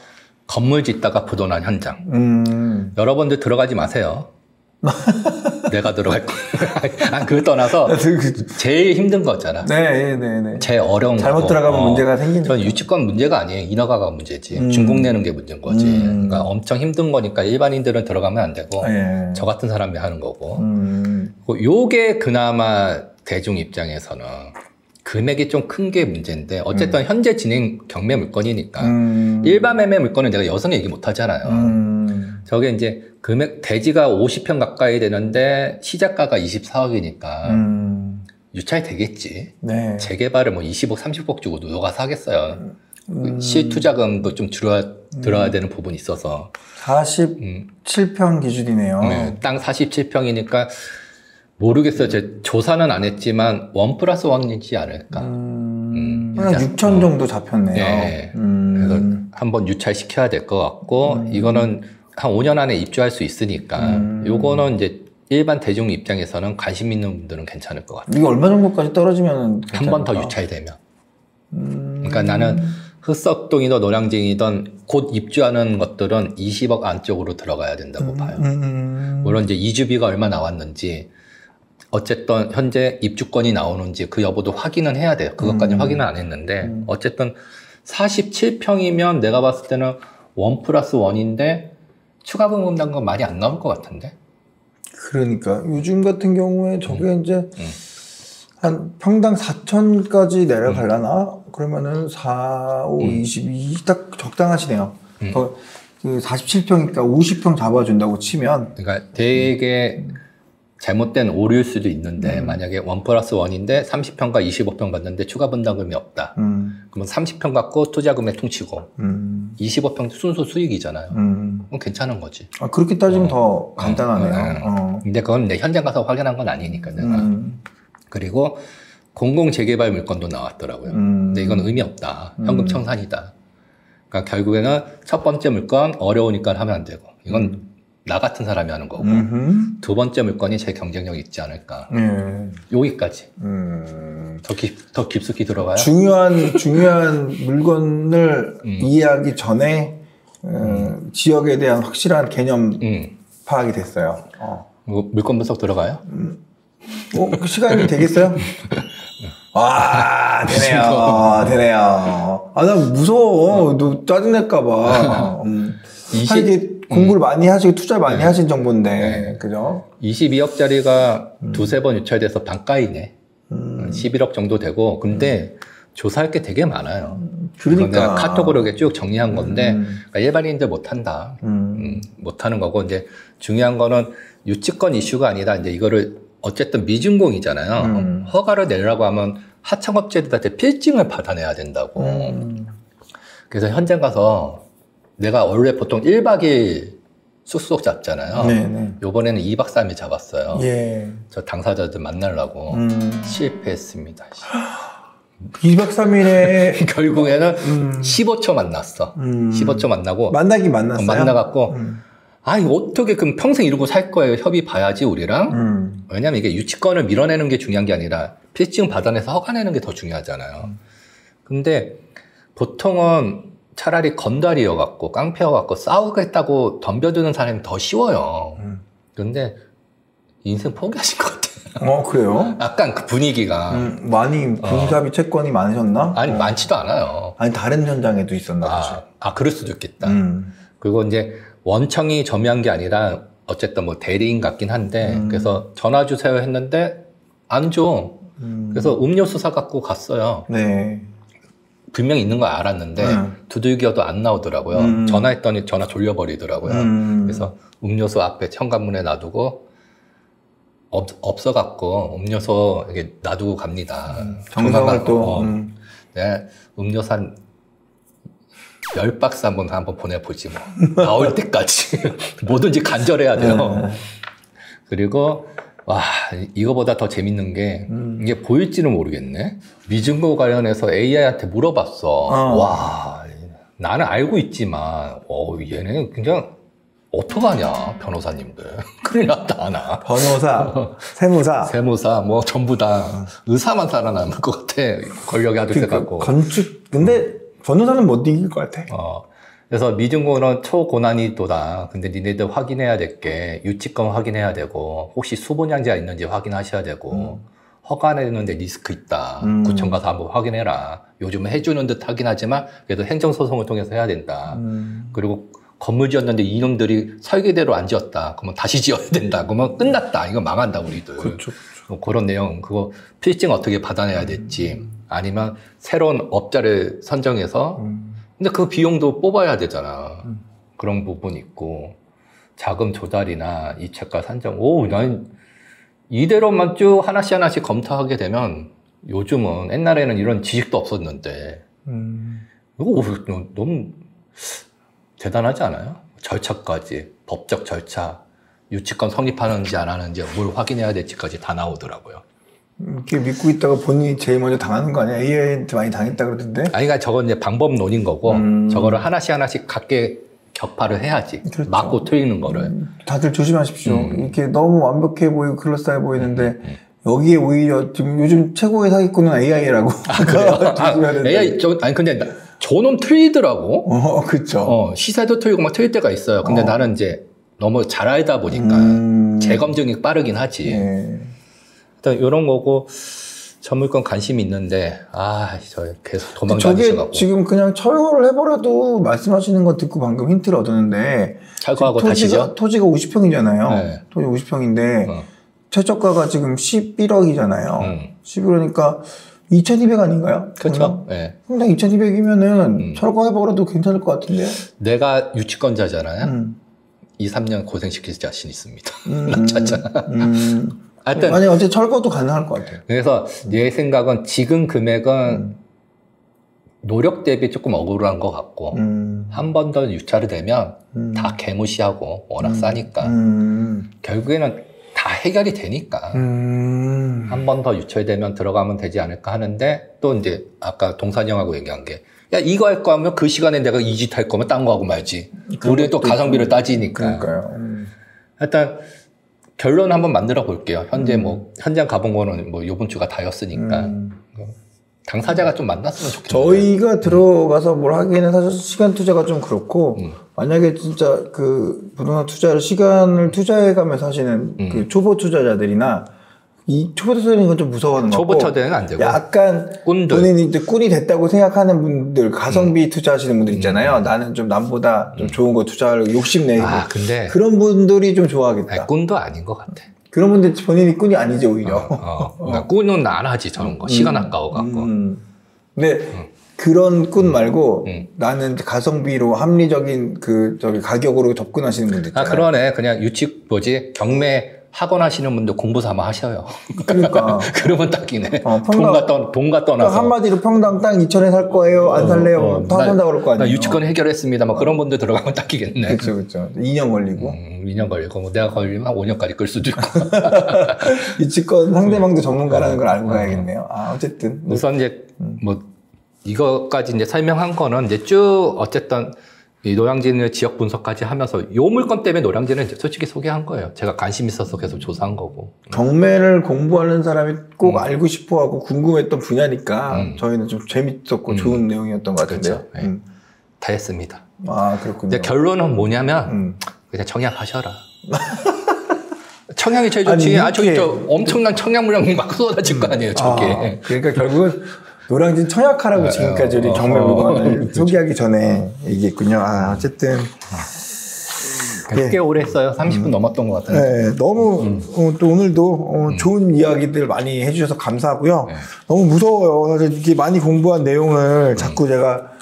건물 짓다가 부도난 현장. 여러분들 들어가지 마세요. 내가 들어갈 거야. 그걸 떠나서 제일 힘든 거잖아. 네. 제일 어려운 거. 잘못 들어가면 문제가 생기니까. 전 유치권 문제가 아니에요. 인허가가 문제지. 준공 내는 게 문제인 거지. 그러니까 엄청 힘든 거니까 일반인들은 들어가면 안 되고 저 같은 사람이 하는 거고. 요게 그나마 대중 입장에서는 금액이 좀 큰 게 문제인데 어쨌든 현재 진행 경매 물건이니까 일반 매매 물건은 내가 여성 얘기 못 하잖아요. 저게 이제 금액 대지가 50평 가까이 되는데 시작가가 24억이니까 유찰 되겠지. 재개발을 뭐 20억, 30억 주고 누가 사겠어요. 실투자금도 좀 들어야 되는 부분이 있어서 47평 기준이네요. 땅 47평이니까 모르겠어요. 제 조사는 안 했지만 1+1이지 않을까. 한 6천 정도 잡혔네요. 그래서 한번 유찰시켜야 될 것 같고 이거는 한 5년 안에 입주할 수 있으니까 요거는 이제 일반 대중 입장에서는 관심 있는 분들은 괜찮을 것 같아요. 이게 얼마 정도까지 떨어지면 한 번 더 유찰되면. 그러니까 나는 흑석동이든 노량진이든 곧 입주하는 것들은 20억 안쪽으로 들어가야 된다고 봐요. 물론 이제 이주비가 얼마 나왔는지 어쨌든 현재 입주권이 나오는지 그 여부도 확인은 해야 돼요. 그것까지는 확인은 안 했는데 어쨌든 47평이면 내가 봤을 때는 1+1인데 추가 공급난 건 많이 안 나올 것 같은데. 그러니까 요즘 같은 경우에 저게 이제 한 평당 4천까지 내려가려나? 그러면은 4, 5, 22 딱 적당하시네요. 더 47평이니까 50평 잡아준다고 치면. 그러니까 되게 잘못된 오류일 수도 있는데 만약에 1+1인데 30평과 25평 받는데 추가 분담금이 없다. 그러면 30평 갖고 투자금에 퉁치고 25평 순수 수익이잖아요. 그럼 괜찮은 거지. 그렇게 따지면 더 간단하네요. 근데 그건 내 현장 가서 확인한 건 아니니까 내가. 그리고 공공재개발 물건도 나왔더라고요. 근데 이건 의미 없다. 현금 청산이다. 그러니까 결국에는 첫 번째 물건 어려우니까 하면 안 되고 이건 나 같은 사람이 하는 거고 두 번째 물건이 제 경쟁력이 있지 않을까. 여기까지. 더 깊숙이 들어가요? 중요한 물건을 이해하기 전에 지역에 대한 확실한 개념 파악이 됐어요. 뭐 물건 분석 들어가요? 그 시간이 되겠어요? 와, 되네요. 되네요. 나 무서워. 너 짜증낼까봐. 이게 공부를 많이 하시고 투자 많이 하신 정보인데, 그죠? 22억짜리가 두세 번 유찰돼서 반가이네. 11억 정도 되고, 근데 조사할 게 되게 많아요. 그러니까. 내가 카톡으로 이렇게 쭉 정리한 건데, 그러니까 일반인들 못한다. 못하는 거고, 이제 중요한 거는 유치권 이슈가 아니다. 이제 이거를 어쨌든 미준공이잖아요. 허가를 내려고 하면 하청업체들한테 필증을 받아내야 된다고. 그래서 현장 가서 내가 원래 보통 1박 2일 쑥쑥 잡잖아요. 네네. 요번에는 2박 3일 잡았어요. 예. 저 당사자들 만나려고 실패했습니다. 2박 3일에 결국에는 15초 만났어. 15초 만나고 만나긴 만났어요? 만나갖고 아니 어떻게 그럼 평생 이러고 살 거예요. 협의 봐야지 우리랑. 왜냐면 이게 유치권을 밀어내는 게 중요한 게 아니라 필증 받아내서 허가 내는 게 더 중요하잖아요. 근데 보통은 차라리 건달이어갖고 깡패여갖고 싸우겠다고 덤벼드는 사람이 더 쉬워요. 그런데 인생 포기하신 것 같아요. 그래요? 약간 그 분위기가 많이 분사비 채권이 많으셨나? 아니 많지도 않아요. 아니 다른 현장에도 있었나 보죠. 그럴 수도 있겠다. 그리고 이제 원청이 점유한 게 아니라 어쨌든 뭐 대리인 같긴 한데 그래서 전화 주세요 했는데 안 줘. 그래서 음료수 사 갖고 갔어요. 네. 분명히 있는 거 알았는데 두들겨도 안 나오더라고요. 전화했더니 전화 졸려버리더라고요. 그래서 음료수 앞에 현관문에 놔두고 없어갖고 음료수 이렇게 놔두고 갑니다. 정상을 또 네, 음료수 한 10박스 한번 보내보지 뭐. 나올 때까지 뭐든지 간절해야 돼요. 그리고 와 이거보다 더 재밌는 게 이게 보일지는 모르겠네. 미증고 관련해서 AI한테 물어봤어. 와 나는 알고 있지만 얘는 그냥 어떡하냐 변호사님들. 큰일 났다 나. 변호사, 세무사 뭐 전부 다 의사만 살아남을 것 같아. 권력이 아주 세갖고. 근데 변호사는 못 이길 것 같아. 그래서 미증고는 초고난이도다. 근데 니네들 확인해야 될 게 유치권 확인해야 되고 혹시 수분양제가 있는지 확인하셔야 되고 허가 내는데 리스크 있다. 구청 가서 한번 확인해라. 요즘은 해주는 듯 하긴 하지만 그래도 행정소송을 통해서 해야 된다. 그리고 건물 지었는데 이놈들이 설계대로 안 지었다. 그러면 다시 지어야 된다. 그러면 끝났다. 이거 망한다 우리들. 그렇죠. 뭐 그런 내용 그거 필증 어떻게 받아내야 될지 아니면 새로운 업자를 선정해서 근데 그 비용도 뽑아야 되잖아. 그런 부분이 있고 자금 조달이나 이체가 산정 난 이대로만 쭉 하나씩 검토하게 되면 요즘은 옛날에는 이런 지식도 없었는데 이거 너무 대단하지 않아요? 절차까지 법적 절차 유치권 성립하는지 안 하는지 뭘 확인해야 될지까지 다 나오더라고요. 이렇게 믿고 있다가 본인이 제일 먼저 당하는 거 아니야? AI한테 많이 당했다 그러던데? 아니, 그러니까 저건 이제 방법론인 거고, 저거를 하나씩 각계 격파를 해야지. 그렇죠. 맞고 틀리는 거를. 다들 조심하십시오. 이렇게 너무 완벽해 보이고 그럴싸해 보이는데, 여기에 오히려 지금 요즘 최고의 사기꾼은 AI라고. 그래요? AI, 근데 저놈 틀리더라고. 그쵸. 시세도 틀리고 막 틀릴 때가 있어요. 근데 나는 이제 너무 잘 알다 보니까 재검증이 빠르긴 하지. 일단 이런 거고 전물권 관심이 있는데 저 계속 도망다니셔가지고 저게 지금 그냥 철거를 해버려도 말씀하시는 거 듣고 방금 힌트를 얻었는데 철거하고 다시죠? 토지가 50평이잖아요. 네. 토지 50평인데 최저가가 지금 11억이잖아요. 11억이니까 2,200 아닌가요? 그렇죠. 네. 상당 2,200이면은 철거해버려도 괜찮을 것 같은데요? 내가 유치권자잖아요. 2, 3년 고생시킬 자신 있습니다. 나 찾잖아. 아니 어제 철거도 가능할 것 같아요. 그래서 내 생각은 지금 금액은 노력 대비 조금 억울한 것 같고 한 번 더 유찰이 되면 다 개무시하고 워낙 싸니까 결국에는 다 해결이 되니까 한 번 더 유찰되면 들어가면 되지 않을까 하는데 또 이제 아까 동산이 형하고 얘기한 게 야 이거 할 거 하면 그 시간에 내가 이 짓 할 거면 딴 거 하고 말지. 우리는 또 가성비를 따지니까. 그러니까요. 일단 결론 한번 만들어 볼게요. 현재 뭐 현장 가본 거는 뭐 요번 주가 다였으니까 당사자가 좀 만났으면 좋겠어요. 저희가 들어가서 뭘 하기에는 사실 시간 투자가 좀 그렇고 만약에 진짜 그 부동산 투자를 시간을 투자해가면서 하시는 그 초보 투자자들이나 이 초보 투자자는 건 좀 무서워하는 거고 초보 투자는 안 되고 약간 본인이 이제 꾼이 됐다고 생각하는 분들 가성비 투자하시는 분들 있잖아요. 나는 좀 남보다 좀 좋은 거 투자를 욕심내고 근데 그런 분들이 좀 좋아하겠다. 꾼도 아닌 것 같아. 그런 분들 본인이 꾼이 아니지 오히려. 그러니까 꾼은 안 하지 저런 거. 시간 아까워갖고. 근데 그런 꾼 말고 나는 가성비로 합리적인 그 저기 가격으로 접근하시는 분들 있잖아요. 그러네. 그냥 경매 학원 하시는 분들 공부 삼아 하셔요. 그러니까. 그러면 딱이네. 돈가 떠나서. 그러니까 한마디로 평당 땅 2천에 살 거예요. 안 살래요? 다 산다 그럴 거 아니에요. 나 유치권 해결했습니다. 막 그런 분들 들어가면 딱이겠네. 그렇죠. 2년 걸리고. 2년 걸리고 뭐 내가 걸리면 5년까지 끌 수도 있고. 유치권 상대방도 전문가라는 걸 알고 가야겠네요. 어쨌든 우선 이제 뭐 이거까지 이제 설명한 거는 이제 쭉 어쨌든 이 노량진의 지역 분석까지 하면서 요 물건 때문에 노량진을 이제 솔직히 소개한 거예요. 제가 관심 있어서 계속 조사한 거고. 경매를 공부하는 사람이 꼭 알고 싶어하고 궁금했던 분야니까 저희는 좀 재밌었고 좋은 내용이었던 것 같은데요. 그렇죠. 네. 다 했습니다. 그렇군요. 근데 결론은 뭐냐면 그냥 청약하셔라. 청약이 제일 좋지. 저기 엄청난 청약 물량이 막 쏟아질 거 아니에요, 저게. 그러니까 결국은 노량진 청약하라고 지금까지 우리 경매 물건을 소개하기 전에 얘기했군요. 어쨌든 꽤 오래 했어요. 30분 넘었던 것 같아요. 네, 너무 또 오늘도 좋은 이야기들 많이 해주셔서 감사하고요. 너무 무서워요. 사실 이렇게 많이 공부한 내용을 자꾸 제가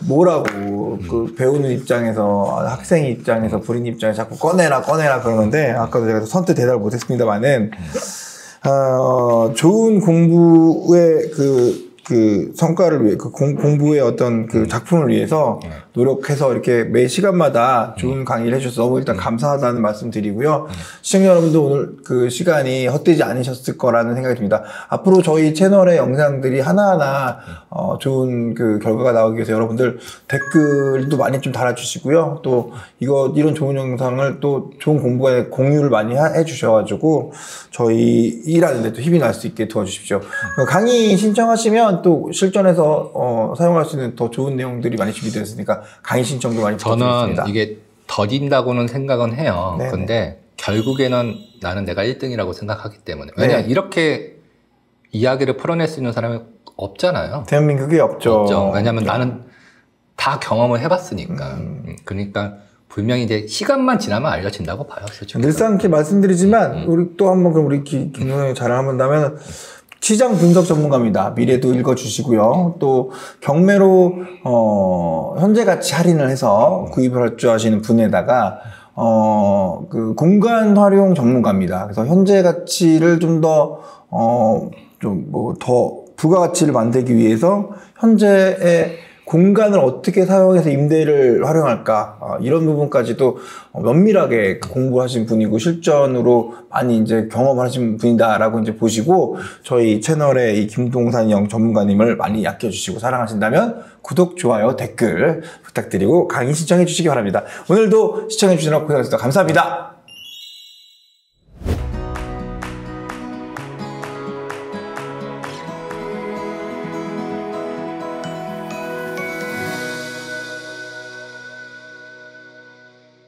뭐라고 그 배우는 입장에서 학생 입장에서 부린 입장에서 자꾸 꺼내라 그러는데 아까도 제가 선뜻 대답을 못했습니다만은 좋은 공부의 그 성과를 위해 공부의 어떤 그 작품을 위해서 노력해서 이렇게 매 시간마다 좋은 강의를 해주셔서 너무 일단 감사하다는 말씀 드리고요. 시청자 여러분도 오늘 그 시간이 헛되지 않으셨을 거라는 생각이 듭니다. 앞으로 저희 채널의 영상들이 하나하나 좋은 그 결과가 나오기 위해서 여러분들 댓글도 많이 좀 달아주시고요. 또 이런 좋은 영상을 또 좋은 공부에 공유를 많이 해주셔가지고 저희 일하는데 또 힘이 날 수 있게 도와주십시오. 강의 신청하시면 또 실전에서 사용할 수 있는 더 좋은 내용들이 많이 준비되어 있으니까 강의 신청도 많이 부탁드리겠습니다. 저는 이게 더딘다고는 생각은 해요. 네네. 근데 결국에는 나는 내가 1등이라고 생각하기 때문에. 왜냐면 이렇게 이야기를 풀어낼 수 있는 사람이 없잖아요. 대한민국에 없죠. 왜냐면 나는 다 경험을 해봤으니까. 그러니까 분명히 이제 시간만 지나면 알려진다고 봐요. 솔직히. 늘상 이렇게 말씀드리지만 우리 또 한번 그럼 우리 김동현이 자랑한다면 시장 분석 전문가입니다. 미래도 읽어주시고요. 또 경매로 현재 가치 할인을 해서 구입을 할 줄 아시는 분에다가 그 공간 활용 전문가입니다. 그래서 현재 가치를 좀 더 더 부가가치를 만들기 위해서 현재의 공간을 어떻게 사용해서 임대를 활용할까 이런 부분까지도 면밀하게 공부하신 분이고 실전으로 많이 이제 경험을 하신 분이다라고 이제 보시고 저희 채널의 이 김동산 영 전문가님을 많이 아껴주시고 사랑하신다면 구독, 좋아요, 댓글 부탁드리고 강의 신청해 주시기 바랍니다. 오늘도 시청해 주시느라 고생하셨습니다. 감사합니다.